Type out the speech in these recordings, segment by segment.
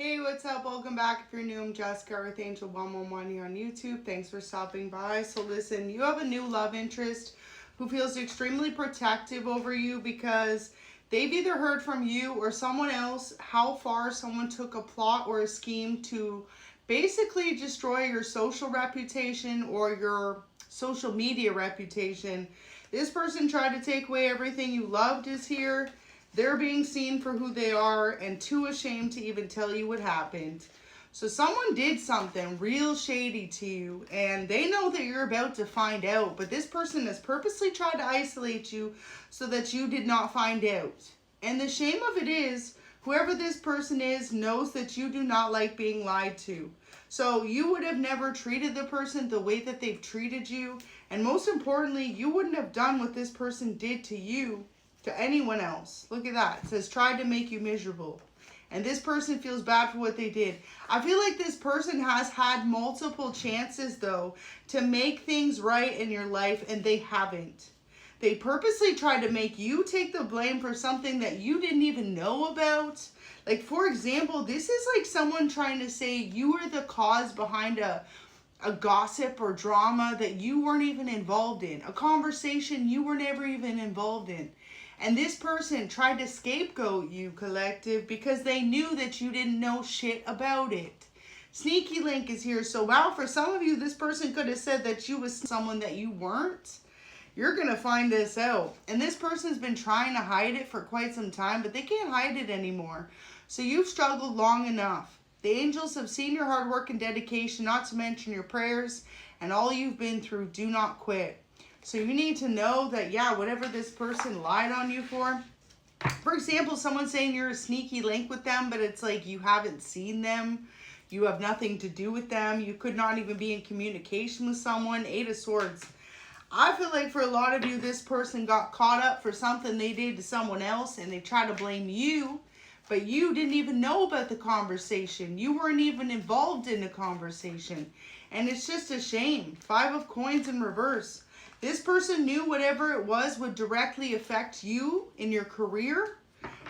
Hey, what's up? Welcome back. If you're new, I'm Jessica with Angel 111 here on YouTube. Thanks for stopping by. So listen, you have a new love interest who feels extremely protective over you because they've either heard from you or someone else how far someone took a plot or a scheme to basically destroy your social reputation or your social media reputation. This person tried to take away everything you loved is here. They're being seen for who they are and too ashamed to even tell you what happened. So someone did something real shady to you and they know that you're about to find out, but this person has purposely tried to isolate you so that you did not find out. And the shame of it is, whoever this person is knows that you do not like being lied to. So you would have never treated the person the way that they've treated you. And most importantly, you wouldn't have done what this person did to you to anyone else. Look at that. It says, tried to make you miserable. And this person feels bad for what they did. I feel like this person has had multiple chances, though, to make things right in your life, and they haven't. They purposely tried to make you take the blame for something that you didn't even know about. Like, for example, this is like someone trying to say you were the cause behind a gossip or drama that you weren't even involved in. A conversation you were never even involved in. And this person tried to scapegoat you, collective, because they knew that you didn't know shit about it. Sneaky Link is here. So, wow, for some of you, this person could have said that you was someone that you weren't. You're going to find this out. And this person's been trying to hide it for quite some time, but they can't hide it anymore. So you've struggled long enough. The angels have seen your hard work and dedication, not to mention your prayers, and all you've been through. Do not quit. So you need to know that, yeah, whatever this person lied on you for example, someone saying you're a sneaky link with them, but it's like you haven't seen them. You have nothing to do with them. You could not even be in communication with someone. 8 of Swords. I feel like for a lot of you, this person got caught up for something they did to someone else, and they try to blame you, but you didn't even know about the conversation. You weren't even involved in the conversation, and it's just a shame. 5 of Coins in reverse. This person knew whatever it was would directly affect you in your career,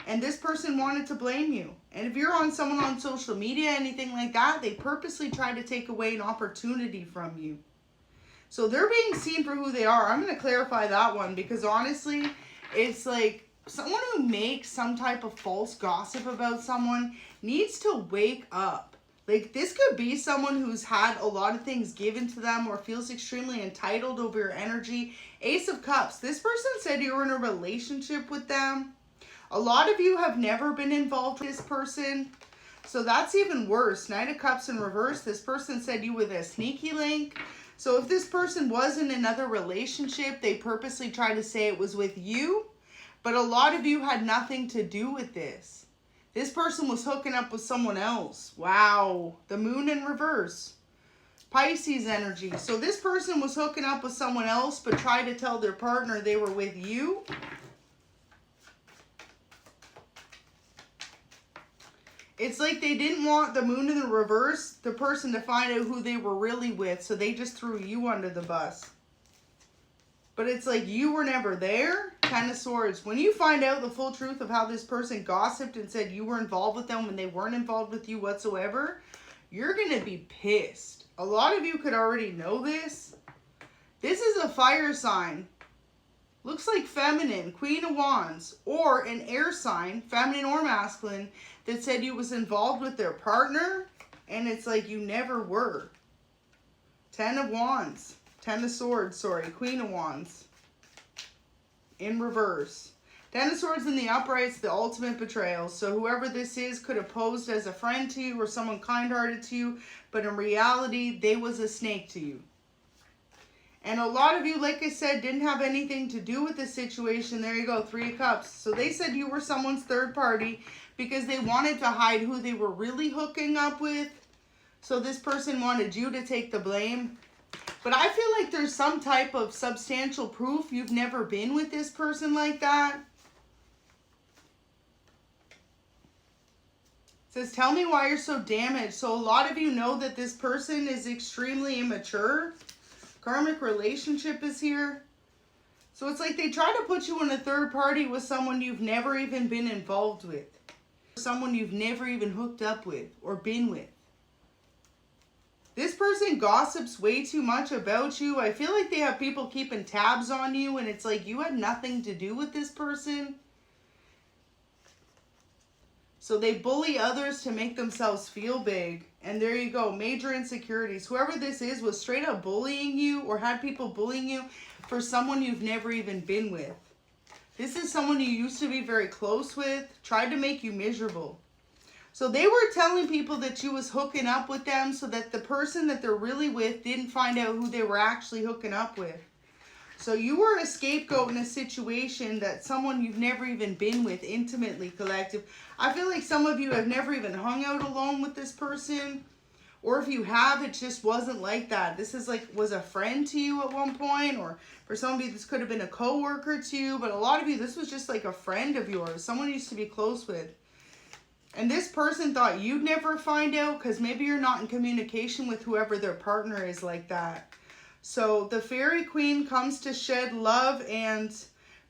and this person wanted to blame you. And if you're on someone on social media, anything like that, they purposely tried to take away an opportunity from you. So they're being seen for who they are. I'm going to clarify that one because honestly, it's like someone who makes some type of false gossip about someone needs to wake up. Like, this could be someone who's had a lot of things given to them or feels extremely entitled over your energy. Ace of Cups. This person said you were in a relationship with them. A lot of you have never been involved with this person. So that's even worse. Knight of Cups in reverse. This person said you were the sneaky link. So if this person was in another relationship, they purposely tried to say it was with you. But a lot of you had nothing to do with this. This person was hooking up with someone else. Wow. The Moon in reverse. Pisces energy. So this person was hooking up with someone else, but tried to tell their partner they were with you. It's like they didn't want the Moon in the reverse, the person to find out who they were really with, so they just threw you under the bus. But it's like you were never there. 10 of Swords. When you find out the full truth of how this person gossiped and said you were involved with them when they weren't involved with you whatsoever, you're going to be pissed. A lot of you could already know this. This is a fire sign. Looks like feminine, Queen of Wands, or an air sign, feminine or masculine, that said you was involved with their partner, and it's like you never were. 10 of Wands. 10 of Swords, sorry, Queen of Wands. In reverse. 10 of Swords in the uprights, the ultimate betrayal. So whoever this is could have posed as a friend to you or someone kind-hearted to you, but in reality, they was a snake to you. And a lot of you, like I said, didn't have anything to do with this situation. There you go, 3 of Cups. So they said you were someone's third party because they wanted to hide who they were really hooking up with. So this person wanted you to take the blame. But I feel like there's some type of substantial proof you've never been with this person like that. It says, tell me why you're so damaged. So a lot of you know that this person is extremely immature. Karmic relationship is here. So it's like they try to put you in a third party with someone you've never even been involved with. someone you've never even hooked up with or been with. This person gossips way too much about you. I feel like they have people keeping tabs on you, and it's like you had nothing to do with this person. So they bully others to make themselves feel big. And there you go, major insecurities. Whoever this is was straight up bullying you or had people bullying you for someone you've never even been with. This is someone you used to be very close with, tried to make you miserable. So they were telling people that you was hooking up with them so that the person that they're really with didn't find out who they were actually hooking up with. So you were a scapegoat in a situation that someone you've never even been with intimately, collective. I feel like some of you have never even hung out alone with this person. Or if you have, it just wasn't like that. This is like, was a friend to you at one point. Or for some of you, this could have been a coworker to you. But a lot of you, this was just like a friend of yours. Someone you used to be close with. And this person thought you'd never find out because maybe you're not in communication with whoever their partner is like that. So the fairy queen comes to shed love and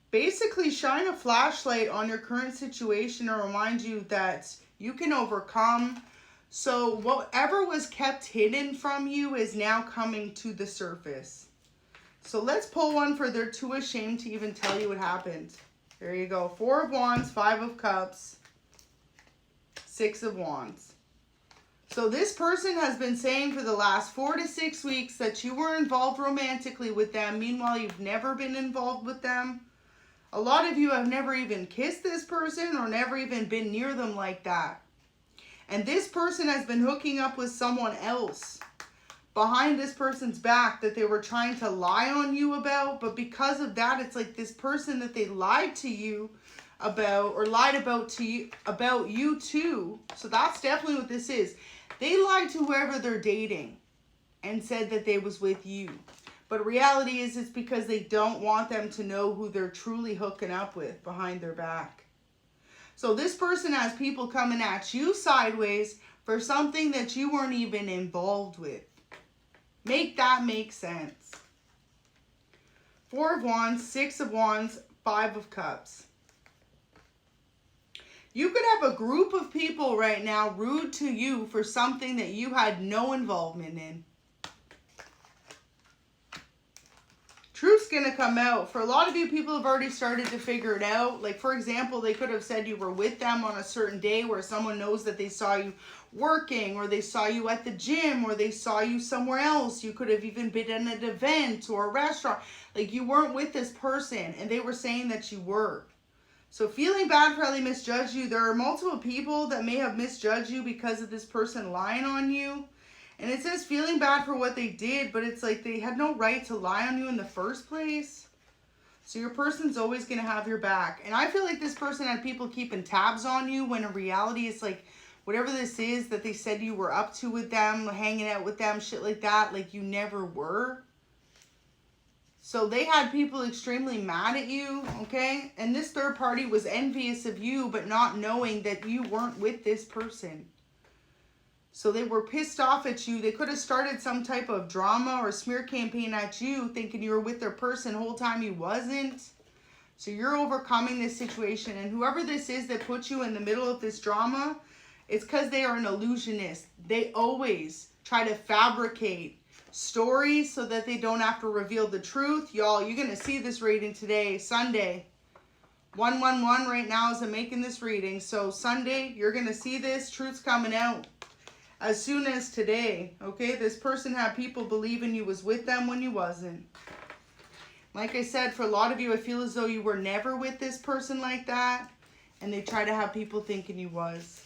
basically shine a flashlight on your current situation and remind you that you can overcome. So whatever was kept hidden from you is now coming to the surface. So let's pull one for they're too ashamed to even tell you what happened. There you go. 4 of Wands, 5 of Cups, 6 of Wands. So this person has been saying for the last 4 to 6 weeks that you were involved romantically with them. Meanwhile, you've never been involved with them. A lot of you have never even kissed this person or never even been near them like that. And this person has been hooking up with someone else behind this person's back that they were trying to lie on you about. But because of that, it's like this person that they lied to you about or lied about you too. So that's definitely what this is. They lied to whoever they're dating and said that they was with you. But reality is it's because they don't want them to know who they're truly hooking up with behind their back. So this person has people coming at you sideways for something that you weren't even involved with. Make that make sense. 4 of Wands, 6 of Wands, 5 of Cups. You could have a group of people right now rude to you for something that you had no involvement in. Truth's going to come out. For a lot of you, people have already started to figure it out. Like, for example, they could have said you were with them on a certain day where someone knows that they saw you working, or they saw you at the gym, or they saw you somewhere else. You could have even been at an event or a restaurant. Like, you weren't with this person, and they were saying that you were. So feeling bad for how they misjudged you. There are multiple people that may have misjudged you because of this person lying on you. And it says feeling bad for what they did, but it's like they had no right to lie on you in the first place. So your person's always going to have your back. And I feel like this person had people keeping tabs on you when in reality it's like whatever this is that they said you were up to with them, hanging out with them, shit like that, like you never were. So they had people extremely mad at you, okay? And this third party was envious of you, but not knowing that you weren't with this person. So they were pissed off at you. They could have started some type of drama or smear campaign at you, thinking you were with their person the whole time you wasn't. So you're overcoming this situation. And whoever this is that put you in the middle of this drama, it's because they are an illusionist. They always try to fabricate stories so that they don't have to reveal the truth. Y'all, you're going to see this reading today, Sunday. 111 right now as I'm making this reading. So Sunday, you're going to see this. Truth's coming out as soon as today. Okay, this person had people believing you was with them when you wasn't. Like I said, for a lot of you, I feel as though you were never with this person like that. And they try to have people thinking you was.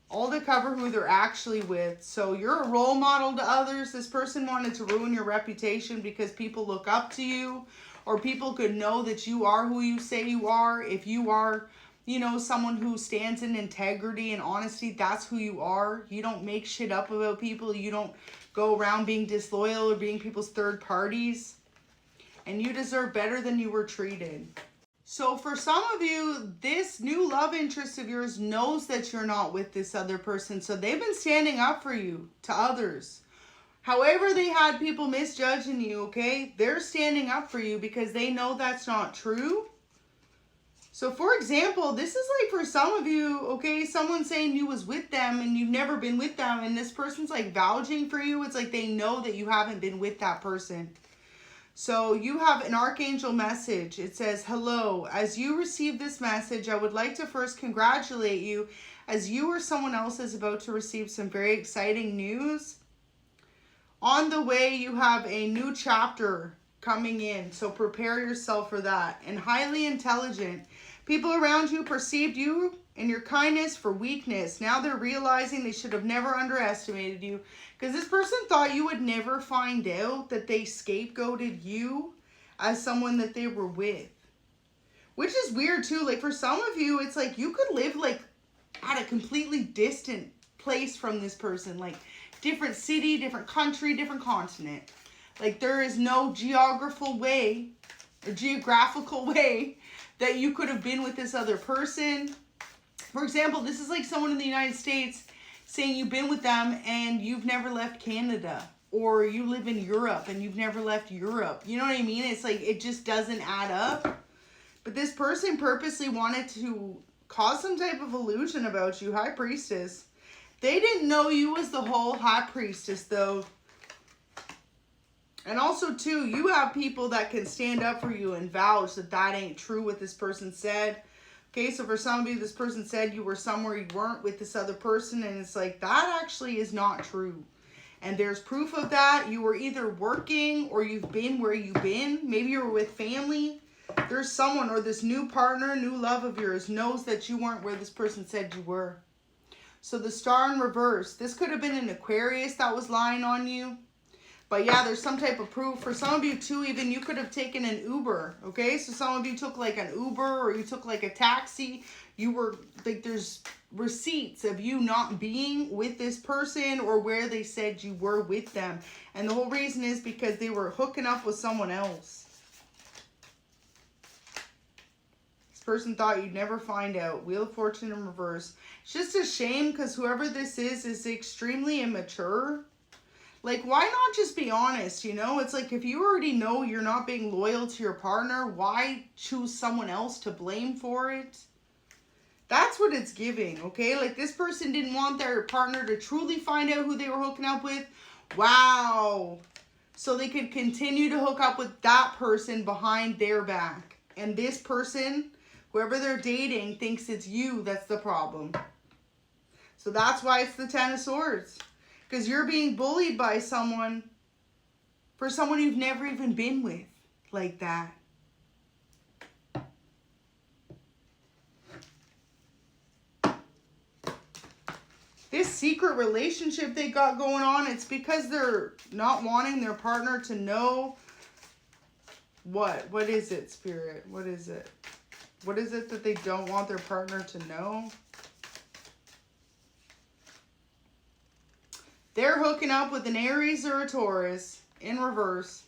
All to cover who they're actually with. So you're a role model to others. This person wanted to ruin your reputation because people look up to you, or people could know that you are who you say you are. If you are, you know, someone who stands in integrity and honesty, that's who you are. You don't make shit up about people. You don't go around being disloyal or being people's third parties. And you deserve better than you were treated. So for some of you, this new love interest of yours knows that you're not with this other person. So they've been standing up for you to others. However they had people misjudging you, okay? They're standing up for you because they know that's not true. So for example, this is like for some of you, okay, someone saying you was with them and you've never been with them, and this person's like vouching for you. It's like they know that you haven't been with that person. So you have an archangel message. It says, hello, as you receive this message, I would like to first congratulate you as you or someone else is about to receive some very exciting news. On the way, you have a new chapter coming in, so prepare yourself for that. And highly intelligent. People around you perceived you and your kindness for weakness. Now they're realizing they should have never underestimated you, because this person thought you would never find out that they scapegoated you as someone that they were with. Which is weird too. Like for some of you, it's like you could live like at a completely distant place from this person. Like different city, different country, different continent. Like there is no geographical way that you could have been with this other person. For example, this is like someone in the United States saying you've been with them and you've never left Canada, or you live in Europe and you've never left Europe. You know what I mean? It's like it just doesn't add up. But this person purposely wanted to cause some type of illusion about you, High Priestess. They didn't know you was the whole High Priestess though. And also, too, you have people that can stand up for you and vouch that that ain't true what this person said. Okay, so for some of you, this person said you were somewhere you weren't with this other person. And it's like, that actually is not true. And there's proof of that. You were either working or you've been where you've been. Maybe you were with family. There's someone, or this new partner, new love of yours knows that you weren't where this person said you were. So the star in reverse. This could have been an Aquarius that was lying on you. But yeah, there's some type of proof. For some of you too, even you could have taken an Uber, okay? So some of you took like an Uber, or you took like a taxi. You were, like there's receipts of you not being with this person or where they said you were with them. And the whole reason is because they were hooking up with someone else. This person thought you'd never find out. Wheel of Fortune in reverse. It's just a shame because whoever this is extremely immature. Like, why not just be honest, you know? It's like, if you already know you're not being loyal to your partner, why choose someone else to blame for it? That's what it's giving, okay? Like, this person didn't want their partner to truly find out who they were hooking up with. Wow. So they could continue to hook up with that person behind their back. And this person, whoever they're dating, thinks it's you that's the problem. So that's why it's the Ten of Swords. Because you're being bullied by someone, for someone you've never even been with, like that. This secret relationship they got going on, it's because they're not wanting their partner to know what? What is it, Spirit? What is it? What is it that they don't want their partner to know? They're hooking up with an Aries or a Taurus in reverse.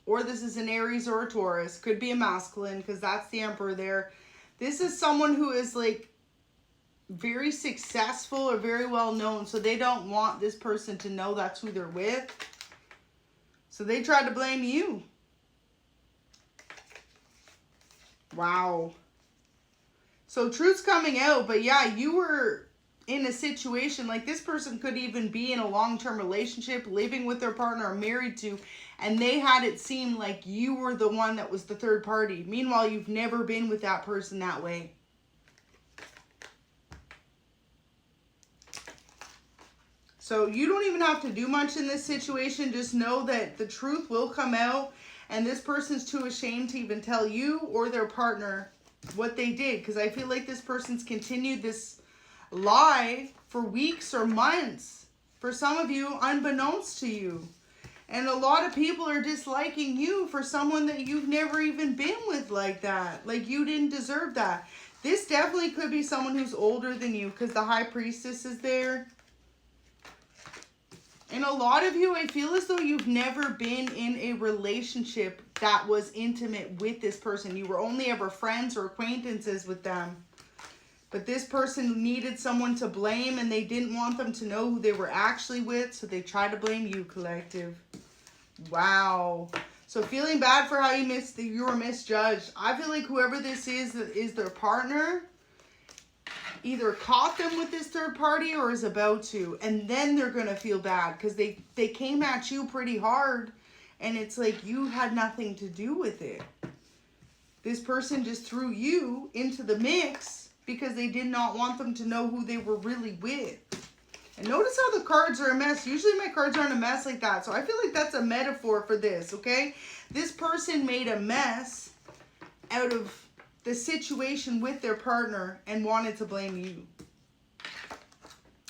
Or this is an Aries or a Taurus. Could be a masculine because that's the Emperor there. This is someone who is like very successful or very well known. So they don't want this person to know that's who they're with. So they tried to blame you. Wow. So truth's coming out. But yeah, you were in a situation like this person could even be in a long-term relationship, living with their partner or married to, and they had it seem like you were the one that was the third party. Meanwhile, you've never been with that person that way. So you don't even have to do much in this situation. Just know that the truth will come out, and this person's too ashamed to even tell you or their partner what they did. Because I feel like this person's continued this lie for weeks or months. For some of you, unbeknownst to you. And a lot of people are disliking you for someone that you've never even been with like that. Like you didn't deserve that. This definitely could be someone who's older than you because the High Priestess is there. And a lot of you, I feel as though you've never been in a relationship that was intimate with this person. You were only ever friends or acquaintances with them. But this person needed someone to blame and they didn't want them to know who they were actually with. So they tried to blame you, collective. Wow. So feeling bad for how you were misjudged. I feel like whoever this is their partner, either caught them with this third party or is about to. And then they're going to feel bad because they came at you pretty hard. And it's like you had nothing to do with it. This person just threw you into the mix because they did not want them to know who they were really with. And notice how the cards are a mess. Usually my cards aren't a mess like that. So I feel like that's a metaphor for this, okay? This person made a mess out of the situation with their partner and wanted to blame you.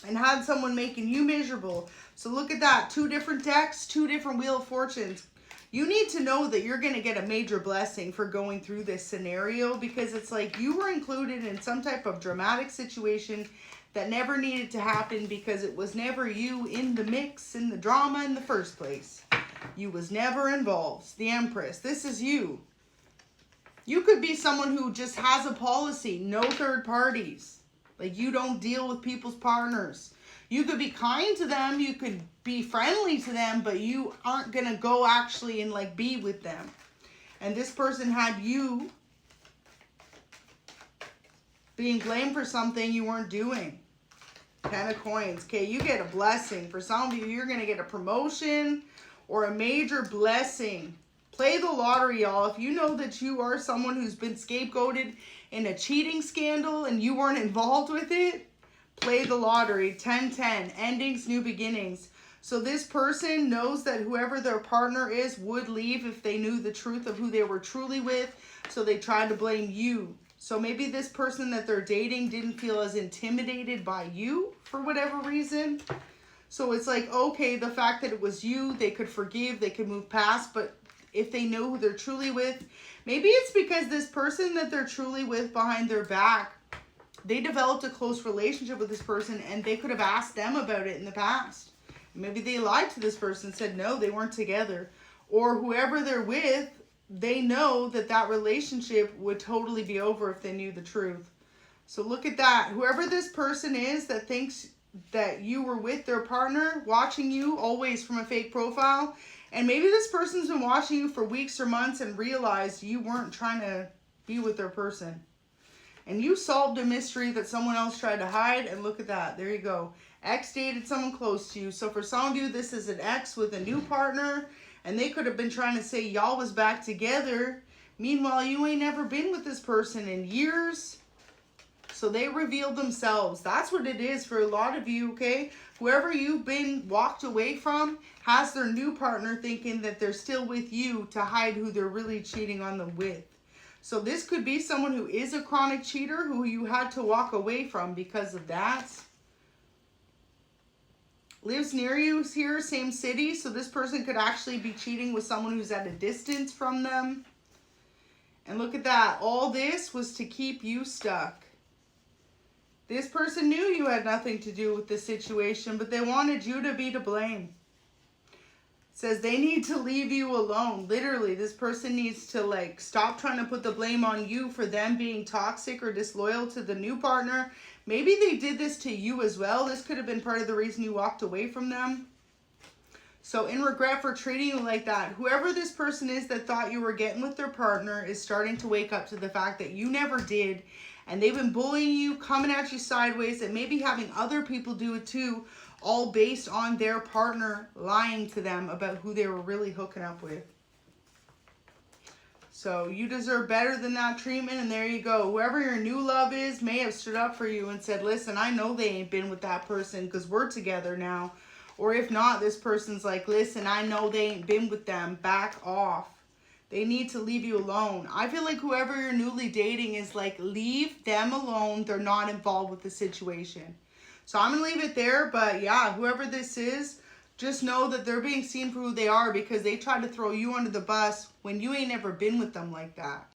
And had someone making you miserable. So look at that. 2 different decks, 2 different Wheel of Fortunes. You need to know that you're going to get a major blessing for going through this scenario, because it's like you were included in some type of dramatic situation that never needed to happen because it was never you in the mix, in the drama in the first place. You was never involved. The Empress. This is you. You could be someone who just has a policy. No third parties. Like you don't deal with people's partners. You could be kind to them. You could be friendly to them, but you aren't going to go actually and like be with them. And this person had you being blamed for something you weren't doing. 10 of Coins. Okay, you get a blessing. For some of you, you're going to get a promotion or a major blessing. Play the lottery, y'all. If you know that you are someone who's been scapegoated in a cheating scandal and you weren't involved with it, play the lottery. 10-10. Endings, new beginnings. So this person knows that whoever their partner is would leave if they knew the truth of who they were truly with. So they tried to blame you. So maybe this person that they're dating didn't feel as intimidated by you for whatever reason. So it's like, okay, the fact that it was you, they could forgive, they could move past. But if they know who they're truly with, maybe it's because this person that they're truly with behind their back, they developed a close relationship with this person and they could have asked them about it in the past. Maybe they lied to this person, said no, they weren't together. Or whoever they're with, they know that that relationship would totally be over if they knew the truth. So look at that. Whoever this person is that thinks that you were with their partner, watching you always from a fake profile, and maybe this person's been watching you for weeks or months and realized you weren't trying to be with their person. And you solved a mystery that someone else tried to hide, and look at that. There you go. Ex dated someone close to you. So for some of you, this is an ex with a new partner, and they could have been trying to say y'all was back together. Meanwhile, you ain't never been with this person in years. So they revealed themselves. That's what it is for a lot of you, okay? Whoever you've been walked away from has their new partner thinking that they're still with you to hide who they're really cheating on them with. So this could be someone who is a chronic cheater who you had to walk away from because of that. Lives near you here, same city. So this person could actually be cheating with someone who's at a distance from them. And look at that. All this was to keep you stuck. This person knew you had nothing to do with the situation, but they wanted you to be to blame. It says they need to leave you alone. Literally, this person needs to like stop trying to put the blame on you for them being toxic or disloyal to the new partner. Maybe they did this to you as well. This could have been part of the reason you walked away from them. So in regret for treating you like that, whoever this person is that thought you were getting with their partner is starting to wake up to the fact that you never did. And they've been bullying you, coming at you sideways, and maybe having other people do it too, all based on their partner lying to them about who they were really hooking up with. So you deserve better than that treatment, and there you go. Whoever your new love is may have stood up for you and said, listen, I know they ain't been with that person because we're together now. Or if not, this person's like, listen, I know they ain't been with them. Back off. They need to leave you alone. I feel like whoever you're newly dating is like, leave them alone. They're not involved with the situation. So I'm going to leave it there. But yeah, whoever this is, just know that they're being seen for who they are because they tried to throw you under the bus when you ain't never been with them like that.